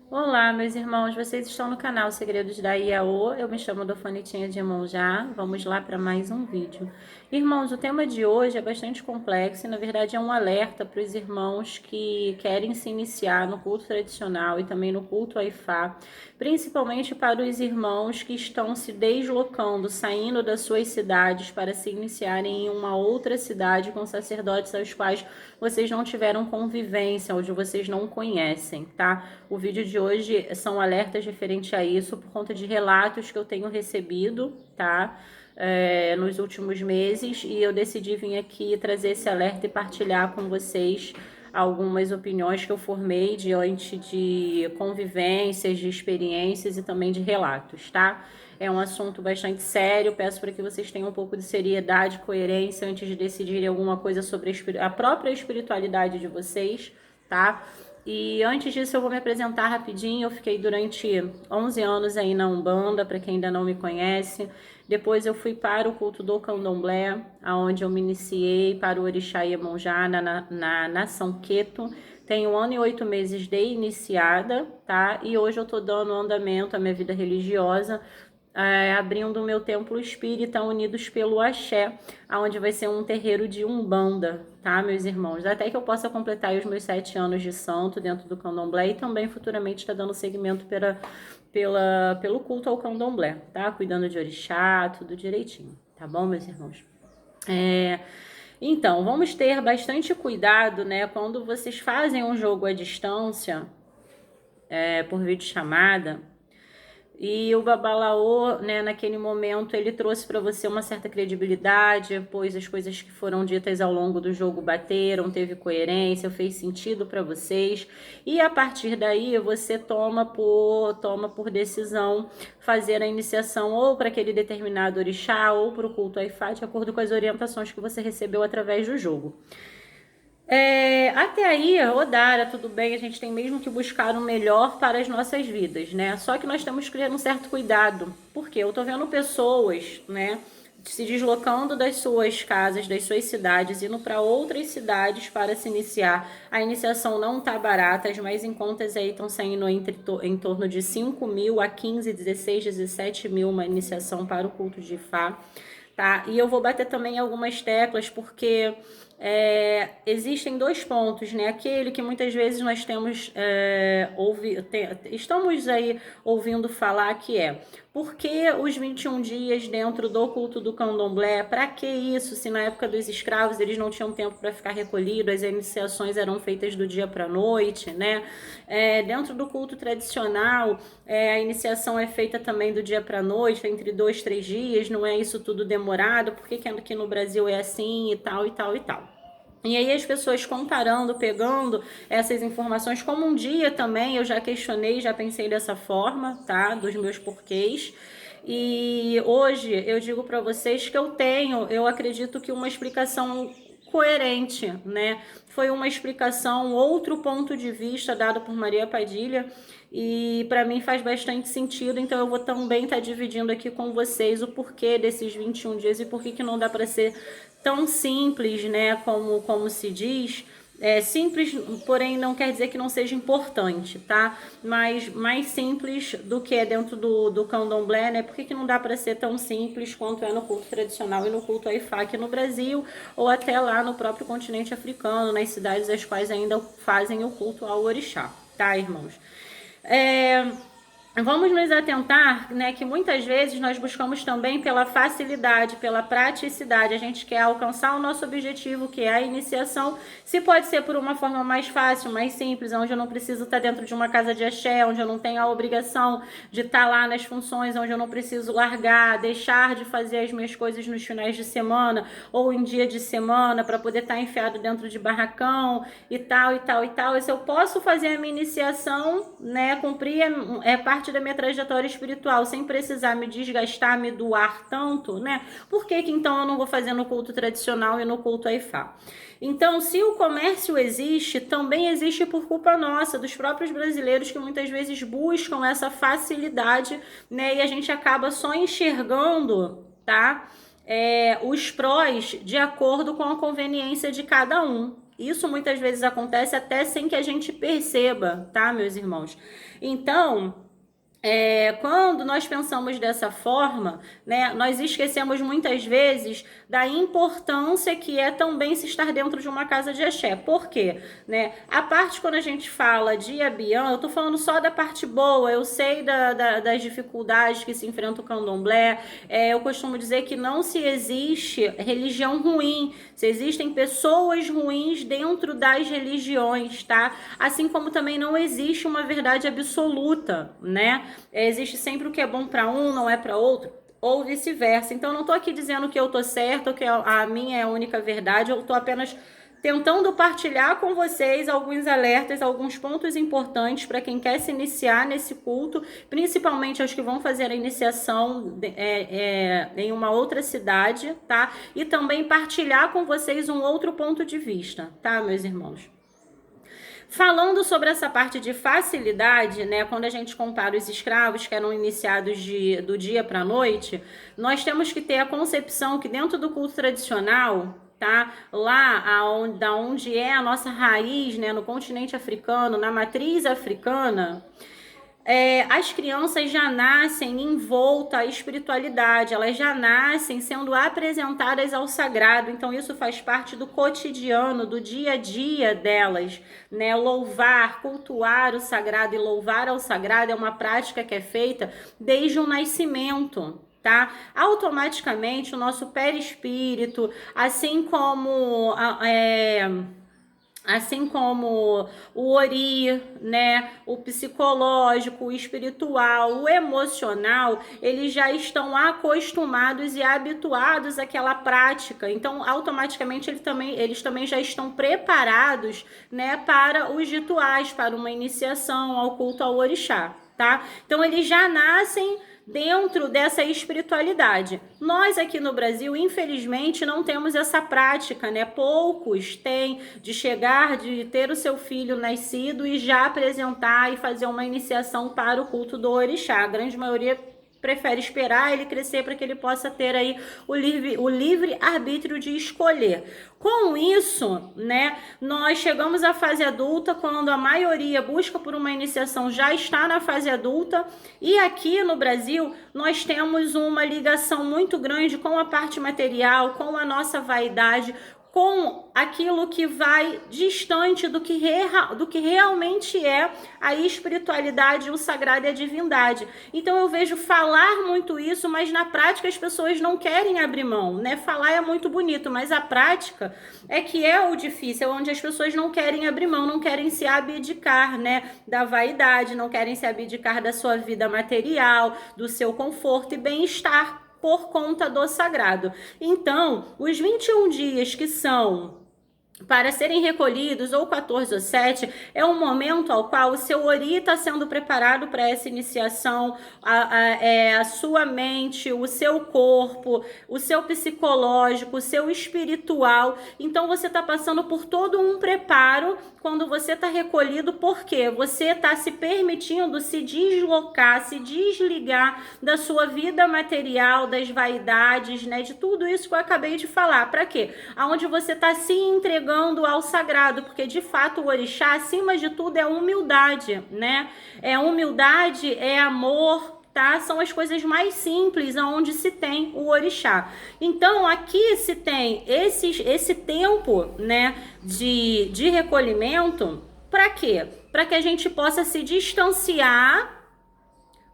Olá, meus irmãos, vocês estão no canal Segredos da Iaô. Eu me chamo Dofanitinha de Iemonjá. Vamos lá para mais um vídeo. Irmãos, o tema de hoje é bastante complexo e, na verdade, é um alerta para os irmãos que querem se iniciar no culto tradicional e também no culto Aifá, principalmente para os irmãos que estão se deslocando, saindo das suas cidades para se iniciarem em uma outra cidade com sacerdotes aos quais vocês não tiveram convivência, onde vocês não conhecem, tá? O vídeo de hoje são alertas referente a isso por conta de relatos que eu tenho recebido, tá? Nos últimos meses, e eu decidi vir aqui trazer esse alerta e partilhar com vocês algumas opiniões que eu formei diante de convivências, de experiências e também de relatos, tá? É um assunto bastante sério, peço para que vocês tenham um pouco de seriedade, coerência antes de decidirem alguma coisa sobre a própria espiritualidade de vocês, tá? E antes disso eu vou me apresentar rapidinho. Eu fiquei durante 11 anos aí na Umbanda, para quem ainda não me conhece. Depois eu fui para o culto do Candomblé, aonde eu me iniciei para o Orixá Iemonjá na Nação Queto. Tenho 1 ano e 8 meses de iniciada, tá? E hoje eu tô dando andamento à minha vida religiosa, abrindo o meu templo espírita Unidos pelo Axé, onde vai ser um terreiro de Umbanda, tá, meus irmãos? Até que eu possa completar os meus 7 anos de santo dentro do Candomblé e também futuramente está dando seguimento pelo culto ao Candomblé, tá? Cuidando de orixá, tudo direitinho, tá bom, meus irmãos? Então, vamos ter bastante cuidado, né, quando vocês fazem um jogo à distância, por videochamada. E o Babalaô, né, naquele momento, ele trouxe para você uma certa credibilidade, pois as coisas que foram ditas ao longo do jogo bateram, teve coerência, fez sentido para vocês. E a partir daí, você toma por decisão fazer a iniciação ou para aquele determinado orixá ou para o culto Aifá, de acordo com as orientações que você recebeu através do jogo. Até aí, Odara, tudo bem, a gente tem mesmo que buscar o melhor para as nossas vidas, né? Só que nós temos que ter um certo cuidado, porque eu tô vendo pessoas, né, se deslocando das suas casas, das suas cidades, indo para outras cidades para se iniciar. A iniciação não tá barata, as mais em contas aí estão saindo em torno de 5 mil a 15, 16, 17 mil uma iniciação para o culto de Fá, tá? E eu vou bater também algumas teclas, porque existem dois pontos, né? Aquele que muitas vezes nós temos estamos aí ouvindo falar, que é: por que os 21 dias dentro do culto do Candomblé? Para que isso, se na época dos escravos eles não tinham tempo para ficar recolhidos, as iniciações eram feitas do dia para a noite, né? Dentro do culto tradicional, a iniciação é feita também do dia para a noite, entre 2, 3 dias, não é isso tudo demorado? Por que aqui no Brasil é assim e tal e tal e tal? E aí as pessoas comparando, pegando essas informações, como um dia também eu já questionei, já pensei dessa forma, tá? Dos meus porquês. E hoje eu digo para vocês que eu acredito que uma explicação coerente, né? Foi uma explicação, outro ponto de vista dado por Maria Padilha, e para mim faz bastante sentido, então eu vou também estar dividindo aqui com vocês o porquê desses 21 dias e por que não dá para ser tão simples, né, como se diz. Simples, porém não quer dizer que não seja importante, tá? Mas mais simples do que é dentro do candomblé, né? Por que não dá para ser tão simples quanto é no culto tradicional e no culto Aifá aqui no Brasil, ou até lá no próprio continente africano, nas cidades as quais ainda fazem o culto ao orixá, tá, irmãos? É, Vamos nos atentar, né, que muitas vezes nós buscamos também pela facilidade, pela praticidade. A gente quer alcançar o nosso objetivo, que é a iniciação. Se pode ser por uma forma mais fácil, mais simples, onde eu não preciso estar dentro de uma casa de axé, onde eu não tenho a obrigação de estar lá nas funções, onde eu não preciso largar, deixar de fazer as minhas coisas nos finais de semana ou em dia de semana para poder estar enfiado dentro de barracão e tal e tal e tal. E se eu posso fazer a minha iniciação, né, cumprir parte da minha trajetória espiritual sem precisar me desgastar, me doar tanto, né? Por que então eu não vou fazer no culto tradicional e no culto Aifá? Então, se o comércio existe, também existe por culpa nossa, dos próprios brasileiros, que muitas vezes buscam essa facilidade, né? E a gente acaba só enxergando, tá? Os prós de acordo com a conveniência de cada um. Isso muitas vezes acontece até sem que a gente perceba, tá, meus irmãos? Então, quando nós pensamos dessa forma, né, nós esquecemos muitas vezes da importância que é também se estar dentro de uma casa de axé. Por quê? Né? A parte quando a gente fala de Abian, eu tô falando só da parte boa, eu sei das dificuldades que se enfrenta o candomblé, eu costumo dizer que não se existe religião ruim, se existem pessoas ruins dentro das religiões, tá? Assim como também não existe uma verdade absoluta, né? Existe sempre o que é bom para um, não é para outro, ou vice-versa. Então, não estou aqui dizendo que eu estou certa, que a minha é a única verdade, eu estou apenas tentando partilhar com vocês alguns alertas, alguns pontos importantes para quem quer se iniciar nesse culto, principalmente aos que vão fazer a iniciação em uma outra cidade, tá? E também partilhar com vocês um outro ponto de vista, tá, meus irmãos? Falando sobre essa parte de facilidade, né, quando a gente compara os escravos que eram iniciados do dia para a noite, nós temos que ter a concepção que dentro do culto tradicional, tá, lá da onde é a nossa raiz, né, no continente africano, na matriz africana, as crianças já nascem envoltas à espiritualidade, elas já nascem sendo apresentadas ao sagrado, então isso faz parte do cotidiano, do dia a dia delas, né? Louvar, cultuar o sagrado e louvar ao sagrado é uma prática que é feita desde o nascimento. Tá? Automaticamente o nosso perispírito, assim como o ori, né, o psicológico, o espiritual, o emocional, eles já estão acostumados e habituados àquela prática. Então, automaticamente, eles também já estão preparados, né, para os rituais, para uma iniciação ao culto ao orixá, tá? Então, eles já nascem dentro dessa espiritualidade. Nós aqui no Brasil, infelizmente, não temos essa prática, né? Poucos têm de chegar, de ter o seu filho nascido e já apresentar e fazer uma iniciação para o culto do orixá. A grande maioria prefere esperar ele crescer para que ele possa ter aí o livre arbítrio de escolher. Com isso, né, nós chegamos à fase adulta quando a maioria busca por uma iniciação já está na fase adulta, e aqui no Brasil nós temos uma ligação muito grande com a parte material, com a nossa vaidade, com aquilo que vai distante do que realmente é a espiritualidade, o sagrado e a divindade. Então eu vejo falar muito isso, mas na prática as pessoas não querem abrir mão, né? Falar é muito bonito, mas a prática é que é o difícil, é onde as pessoas não querem abrir mão, não querem se abdicar, né, da vaidade, não querem se abdicar da sua vida material, do seu conforto e bem-estar por conta do sagrado. Então, os 21 dias que são para serem recolhidos, ou 14 ou 7, é um momento ao qual o seu ori está sendo preparado para essa iniciação, a sua mente, o seu corpo, o seu psicológico, o seu espiritual. Então você está passando por todo um preparo quando você está recolhido, porque você está se permitindo se deslocar, se desligar da sua vida material, das vaidades, né, de tudo isso que eu acabei de falar. Para quê? Aonde você está se entregando ao sagrado, porque de fato o orixá, acima de tudo, é humildade, né? É humildade, é amor, tá? São as coisas mais simples aonde se tem o orixá. Então, aqui se tem esse tempo, né, de recolhimento, para quê? Para que a gente possa se distanciar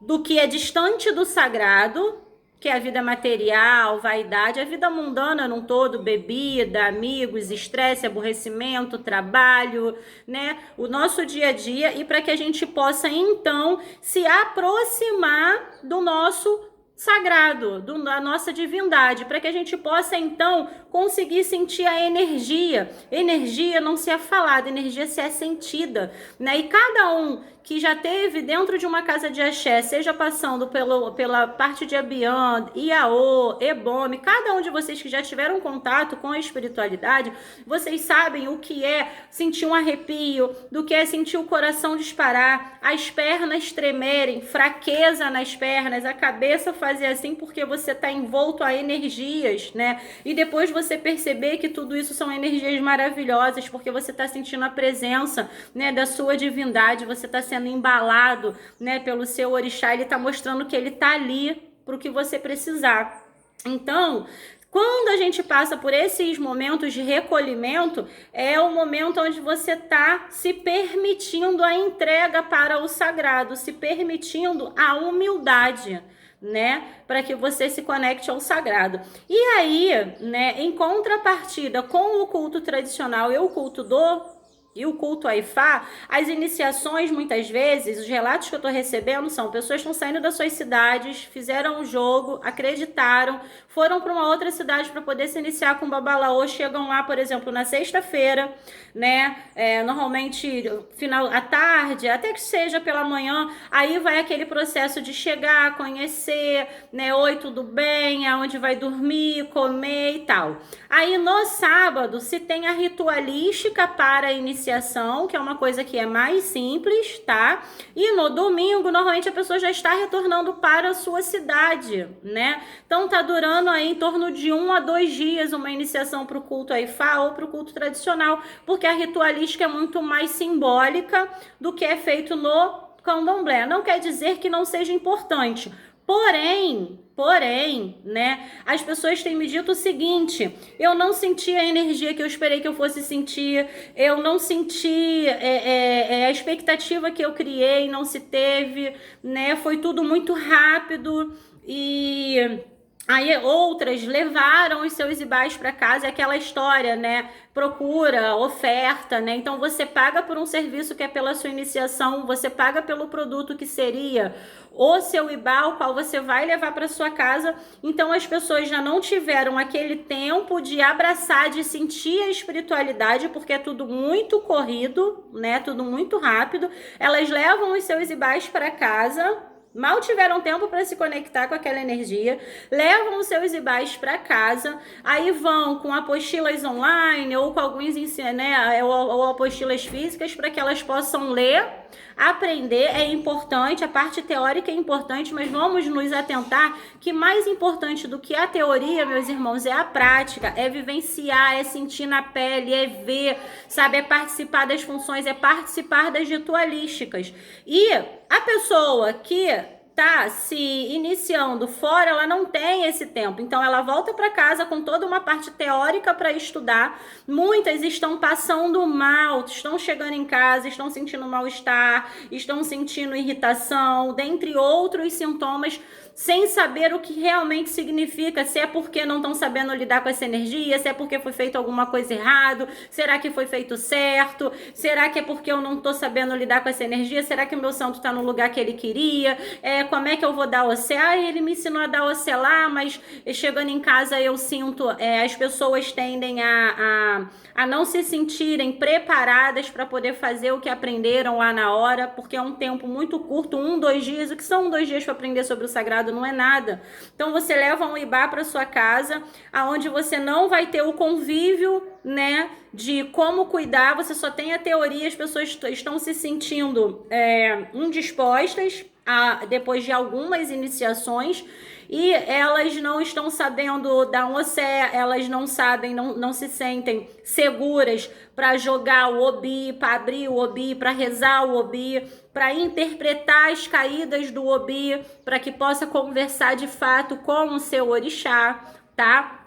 do que é distante do sagrado, que é a vida material, vaidade, a vida mundana num todo, bebida, amigos, estresse, aborrecimento, trabalho, né? O nosso dia a dia, e para que a gente possa, então, se aproximar do nosso sagrado, da nossa divindade, para que a gente possa, então, conseguir sentir a energia. Energia não se é falada, energia se é sentida, né? E cada um que já teve dentro de uma casa de axé, seja passando pela parte de Abian, Iaô, Ebome, cada um de vocês que já tiveram contato com a espiritualidade, vocês sabem o que é sentir um arrepio, do que é sentir o coração disparar, as pernas tremerem, fraqueza nas pernas, a cabeça fazer assim porque você está envolto a energias, né? E depois você perceber que tudo isso são energias maravilhosas, porque você está sentindo a presença, né, da sua divindade, você está sendo embalado, né, pelo seu orixá, ele está mostrando que ele está ali para o que você precisar. Então, quando a gente passa por esses momentos de recolhimento, é o momento onde você está se permitindo a entrega para o sagrado, se permitindo a humildade, né, para que você se conecte ao sagrado. E aí, né, em contrapartida com o culto tradicional e o culto a Ifá, as iniciações, muitas vezes, os relatos que eu estou recebendo são pessoas que estão saindo das suas cidades, fizeram um jogo, acreditaram, foram para uma outra cidade para poder se iniciar com Babalaô, chegam lá, por exemplo, na sexta-feira, né, normalmente final à tarde, até que seja pela manhã, aí vai aquele processo de chegar, conhecer, né, oi, tudo bem, aonde vai dormir, comer e tal. Aí no sábado se tem a ritualística para a iniciação, que é uma coisa que é mais simples, tá? E no domingo, normalmente a pessoa já está retornando para a sua cidade, né? Então tá durando aí em torno de 1 a 2 dias uma iniciação para o culto a Ifá ou para o culto tradicional, porque a ritualística é muito mais simbólica do que é feito no candomblé. Não quer dizer que não seja importante. Porém, né, as pessoas têm me dito o seguinte: eu não senti a energia que eu esperei que eu fosse sentir, eu não senti a expectativa que eu criei, não se teve, né, foi tudo muito rápido e aí outras levaram os seus ibás para casa, é aquela história, né? Procura, oferta, né? Então você paga por um serviço que é pela sua iniciação, você paga pelo produto que seria o seu ibá, o qual você vai levar para sua casa. Então as pessoas já não tiveram aquele tempo de abraçar, de sentir a espiritualidade, porque é tudo muito corrido, né? Tudo muito rápido. Elas levam os seus ibás para casa, mal tiveram tempo para se conectar com aquela energia, levam os seus ibás para casa, aí vão com apostilas online ou com alguns, né, ou apostilas físicas para que elas possam ler, aprender. É importante, a parte teórica é importante, mas vamos nos atentar que mais importante do que a teoria, meus irmãos, é a prática, é vivenciar, é sentir na pele, é ver, sabe, é participar das funções, é participar das ritualísticas. E a pessoa que tá se iniciando fora, ela não tem esse tempo, então ela volta para casa com toda uma parte teórica para estudar. Muitas estão passando mal, estão chegando em casa, estão sentindo mal-estar, estão sentindo irritação, dentre outros sintomas, sem saber o que realmente significa, se é porque não estão sabendo lidar com essa energia, se é porque foi feito alguma coisa errado, será que foi feito certo, será que é porque eu não estou sabendo lidar com essa energia, será que o meu santo está no lugar que ele queria, como é que eu vou dar OC? Ele me ensinou a dar OC lá, mas chegando em casa eu sinto, as pessoas tendem a não se sentirem preparadas para poder fazer o que aprenderam lá na hora, porque é um tempo muito curto, 1, 2 dias, o que são 2 dias para aprender sobre o sagrado? Não é nada. Então você leva um ibá para sua casa, aonde você não vai ter o convívio, né, de como cuidar, você só tem a teoria, as pessoas estão se sentindo indispostas depois de algumas iniciações, e elas não estão sabendo dar um océ, elas não sabem, não se sentem seguras para jogar o obi, para abrir o obi, para rezar o obi, para interpretar as caídas do obi, para que possa conversar de fato com o seu orixá, tá?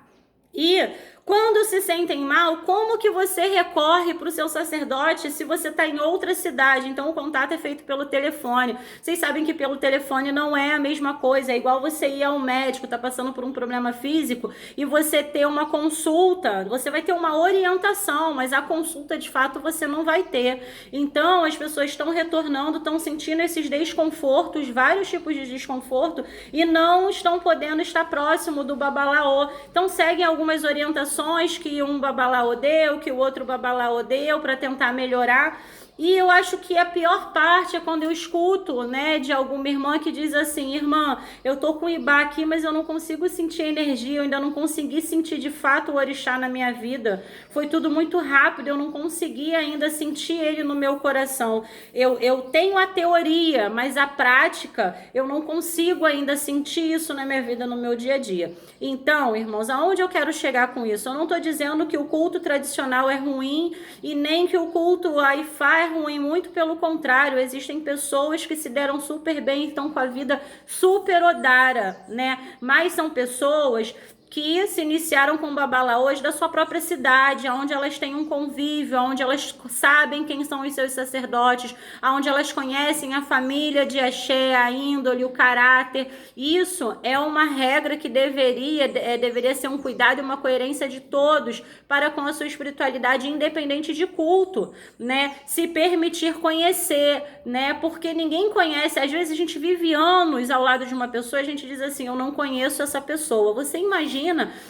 E quando se sentem mal, como que você recorre para o seu sacerdote se você está em outra cidade? Então o contato é feito pelo telefone. Vocês sabem que pelo telefone não é a mesma coisa, é igual você ir ao médico, tá passando por um problema físico e você ter uma consulta, você vai ter uma orientação, mas a consulta de fato você não vai ter. Então as pessoas estão retornando, estão sentindo esses desconfortos, vários tipos de desconforto, e não estão podendo estar próximo do babalaô. Então seguem algumas orientações que um babalaô deu, que o outro babalaô deu, para tentar melhorar. E eu acho que a pior parte é quando eu escuto, né, de alguma irmã que diz assim: irmã, eu tô com Ibá aqui, mas eu não consigo sentir energia, eu ainda não consegui sentir de fato o orixá na minha vida. Foi tudo muito rápido, eu não consegui ainda sentir ele no meu coração. Eu tenho a teoria, mas a prática, eu não consigo ainda sentir isso na minha vida, no meu dia a dia. Então, irmãos, aonde eu quero chegar com isso? Eu não tô dizendo que o culto tradicional é ruim e nem que o culto a Ifá é ruim, muito pelo contrário, existem pessoas que se deram super bem e estão com a vida super odara, né? Mas são pessoas que se iniciaram com babalaôs da sua própria cidade, onde elas têm um convívio, onde elas sabem quem são os seus sacerdotes, onde elas conhecem a família de axé, a índole, o caráter. Isso é uma regra que deveria ser um cuidado e uma coerência de todos para com a sua espiritualidade, independente de culto, né? Se permitir conhecer, né? Porque ninguém conhece. Às vezes a gente vive anos ao lado de uma pessoa e a gente diz assim: eu não conheço essa pessoa. Você imagina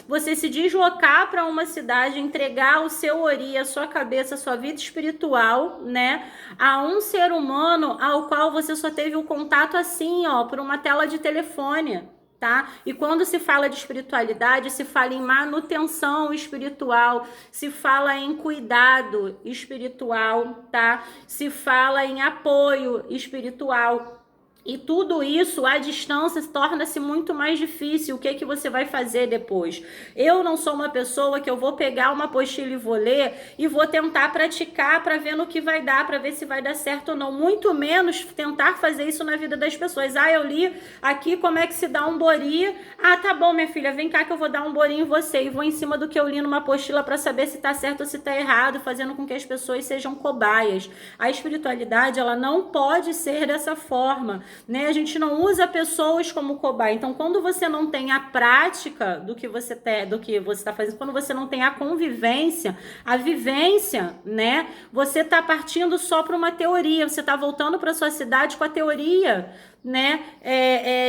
você se deslocar para uma cidade, entregar o seu ori, a sua cabeça, a sua vida espiritual, né, a um ser humano ao qual você só teve o contato assim, ó, por uma tela de telefone, tá? E quando se fala de espiritualidade, se fala em manutenção espiritual, se fala em cuidado espiritual, tá? Se fala em apoio espiritual. E tudo isso, à distância, torna-se muito mais difícil. O que você vai fazer depois? Eu não sou uma pessoa que eu vou pegar uma apostila e vou ler e vou tentar praticar para ver no que vai dar, para ver se vai dar certo ou não. Muito menos tentar fazer isso na vida das pessoas. Ah, eu li aqui como é que se dá um bori. Ah, tá bom, minha filha, vem cá que eu vou dar um bori em você. E vou em cima do que eu li numa apostila para saber se tá certo ou se tá errado, fazendo com que as pessoas sejam cobaias. A espiritualidade, ela não pode ser dessa forma, né? A gente não usa pessoas como cobaia. Então, quando você não tem a prática do que você está fazendo, quando você não tem a convivência, a vivência, né? Você está partindo só para uma teoria. Você está voltando para sua cidade com a teoria, né,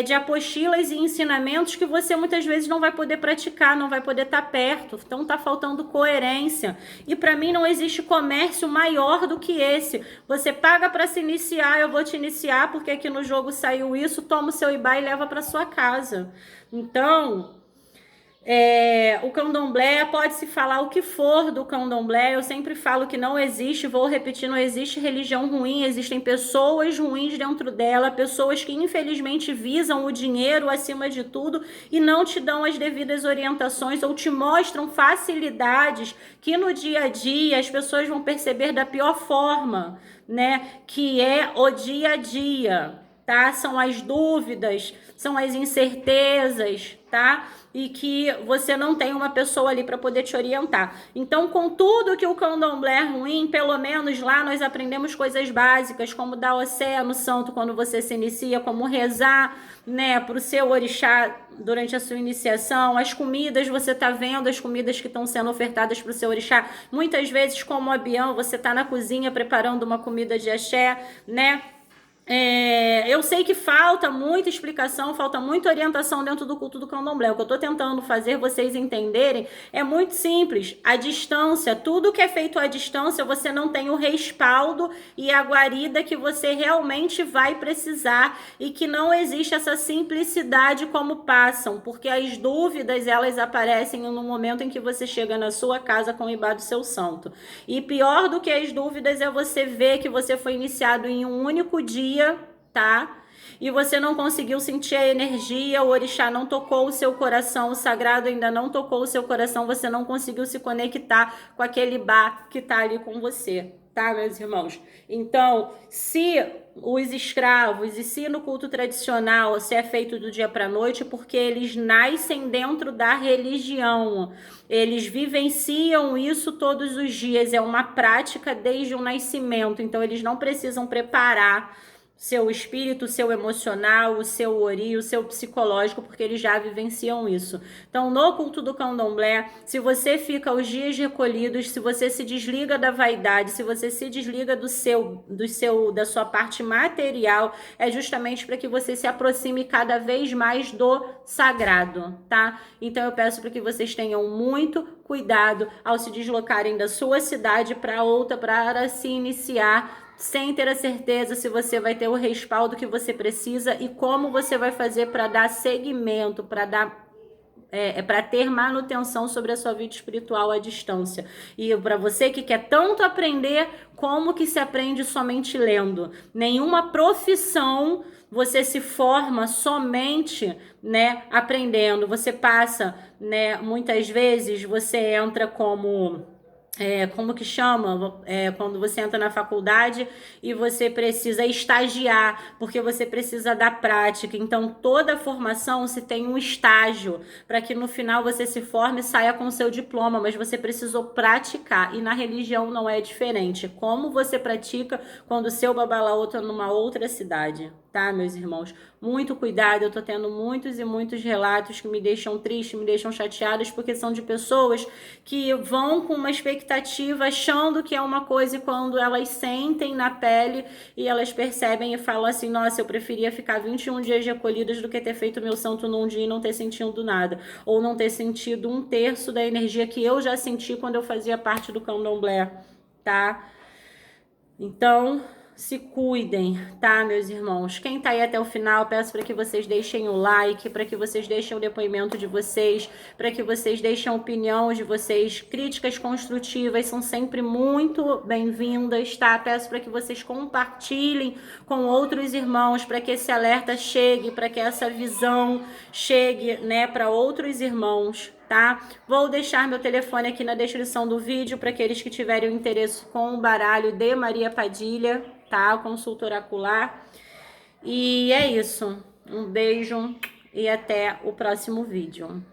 de apostilas e ensinamentos que você muitas vezes não vai poder praticar, não vai poder estar perto. Então tá faltando coerência. E para mim não existe comércio maior do que esse. Você paga para se iniciar, eu vou te iniciar porque aqui no jogo saiu isso, toma o seu ibá e leva para sua casa. Então, o candomblé, pode-se falar o que for do candomblé, eu sempre falo que não existe, vou repetir, não existe religião ruim, existem pessoas ruins dentro dela, pessoas que infelizmente visam o dinheiro acima de tudo e não te dão as devidas orientações ou te mostram facilidades que no dia a dia as pessoas vão perceber da pior forma, né, que é o dia a dia, tá? São as dúvidas, são as incertezas, tá? E que você não tem uma pessoa ali para poder te orientar. Então, com tudo que o candomblé é ruim, pelo menos lá nós aprendemos coisas básicas, como dar océ no santo quando você se inicia, como rezar, né, para o seu orixá durante a sua iniciação. As comidas, você tá vendo as comidas que estão sendo ofertadas para o seu orixá. Muitas vezes, como o Bião, você tá na cozinha preparando uma comida de axé, né? Eu sei que falta muita explicação, falta muita orientação dentro do culto do candomblé. O que eu estou tentando fazer vocês entenderem é muito simples. A distância, tudo que é feito à distância, você não tem o respaldo e a guarida que você realmente vai precisar e que não existe essa simplicidade como passam, porque as dúvidas, elas aparecem no momento em que você chega na sua casa com o ibá do seu santo. E pior do que as dúvidas é você ver que você foi iniciado em um único dia, tá? E você não conseguiu sentir a energia, o orixá não tocou o seu coração, o sagrado ainda não tocou o seu coração, você não conseguiu se conectar com aquele bar que tá ali com você, tá, meus irmãos? Então, se os escravos e se no culto tradicional se é feito do dia para noite, porque eles nascem dentro da religião, eles vivenciam isso todos os dias, é uma prática desde o nascimento, então eles não precisam preparar seu espírito, o seu emocional, o seu ori, o seu psicológico, porque eles já vivenciam isso. Então, no culto do candomblé, se você fica os dias recolhidos, se você se desliga da vaidade, se você se desliga da sua parte material, é justamente para que você se aproxime cada vez mais do sagrado, tá? Então, eu peço para que vocês tenham muito cuidado ao se deslocarem da sua cidade para outra, para se iniciar, sem ter a certeza se você vai ter o respaldo que você precisa e como você vai fazer para dar seguimento, para dar para ter manutenção sobre a sua vida espiritual à distância. E para você que quer tanto aprender, como que se aprende somente lendo? Nenhuma profissão você se forma somente, né, aprendendo. Você passa, né, muitas vezes você entra como que chama? Quando você entra na faculdade e você precisa estagiar, porque você precisa da prática. Então, toda formação se tem um estágio, para que no final você se forme e saia com o seu diploma, mas você precisou praticar. E na religião não é diferente. Como você pratica quando o seu babalaô está numa outra cidade, tá, meus irmãos? Muito cuidado, eu tô tendo muitos e muitos relatos que me deixam tristes, me deixam chateados, porque são de pessoas que vão com uma expectativa achando que é uma coisa e quando elas sentem na pele e elas percebem e falam assim, nossa, eu preferia ficar 21 dias recolhidas do que ter feito meu santo num dia e não ter sentido nada, ou não ter sentido 1/3 da energia que eu já senti quando eu fazia parte do candomblé, tá? Então, se cuidem, tá, meus irmãos? Quem tá aí até o final, peço para que vocês deixem o like, para que vocês deixem o depoimento de vocês, para que vocês deixem a opinião de vocês. Críticas construtivas são sempre muito bem-vindas, tá? Peço para que vocês compartilhem com outros irmãos, para que esse alerta chegue, para que essa visão chegue, né, para outros irmãos, tá? Vou deixar meu telefone aqui na descrição do vídeo para aqueles que tiverem interesse com o baralho de Maria Padilha, tá? Consulta oracular. E é isso. Um beijo e até o próximo vídeo.